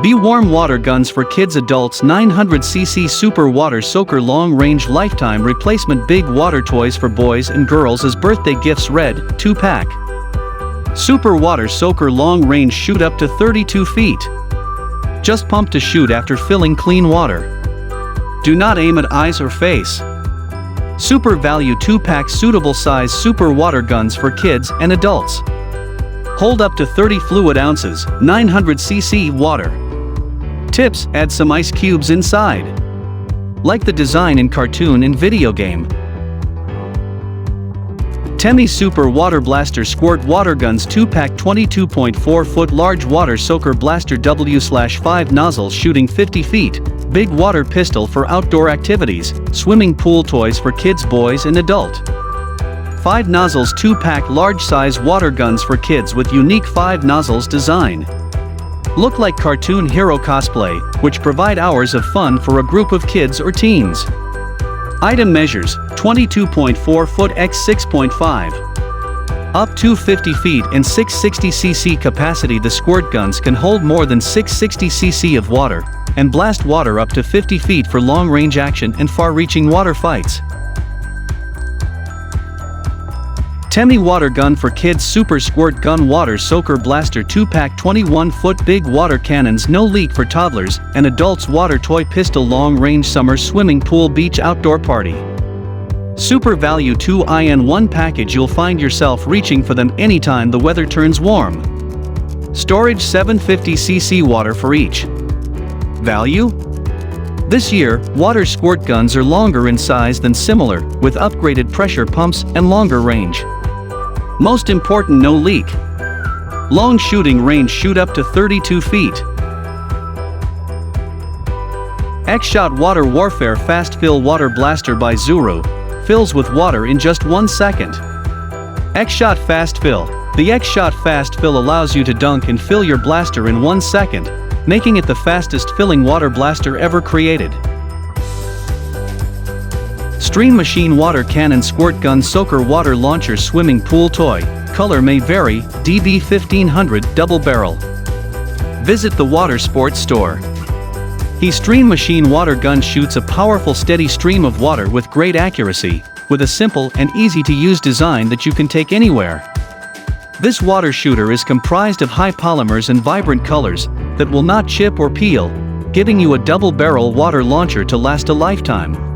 Beewarm water guns for kids. Adults 900cc super water soaker long range lifetime replacement. Big water toys for boys and girls as birthday gifts. Red 2-pack. Super water soaker long range shoot up to 32 feet. Just pump to shoot after filling clean water. Do not aim at eyes or face. Super value 2-pack suitable size super water guns for kids and adults. Hold up to 30 fluid ounces, 900cc water. Tips: add some ice cubes inside. Like the design in cartoon and video game. TEMI Super Water Blaster Squirt Water Guns 2-pack 22.4 foot large water soaker blaster W/5 nozzle shooting 50 feet. Big water pistol for outdoor activities, swimming pool toys for kids, boys and adult. 5 nozzles 2-pack large size water guns for kids with unique 5 nozzles design. Look like cartoon hero cosplay, which provide hours of fun for a group of kids or teens. Item measures: 22.4 foot x 6.5. Up to 50 feet and 660cc capacity. The squirt guns can hold more than 660cc of water, and blast water up to 50 feet for long-range action and far-reaching water fights. TEMI Water Gun for Kids Super Squirt Gun Water Soaker Blaster 2-pack 21-foot Big Water Cannons. No leak for toddlers and adults. Water Toy Pistol Long-Range Summer Swimming Pool Beach Outdoor Party. Super value 2-in-1 package. You'll find yourself reaching for them anytime the weather turns warm. Storage 750cc water for each. Value? This year, water squirt guns are longer in size than similar, with upgraded pressure pumps and longer range. Most important: no leak. Long shooting range, shoot up to 32 feet. XShot Water Warfare Fast Fill Water Blaster by ZURU. Fills with water in just 1 second. XShot Fast Fill. The XShot Fast Fill allows you to dunk and fill your blaster in 1 second, making it the fastest filling water blaster ever created. Stream Machine Water Cannon Squirt Gun Soaker Water Launcher Swimming Pool Toy. Color may vary. DB 1500 Double Barrel. Visit the Water Sports Store. Stream Machine Water Gun shoots a powerful steady stream of water with great accuracy, with a simple and easy-to-use design that you can take anywhere. This water shooter is comprised of high polymers and vibrant colors that will not chip or peel, giving you a double-barrel water launcher to last a lifetime.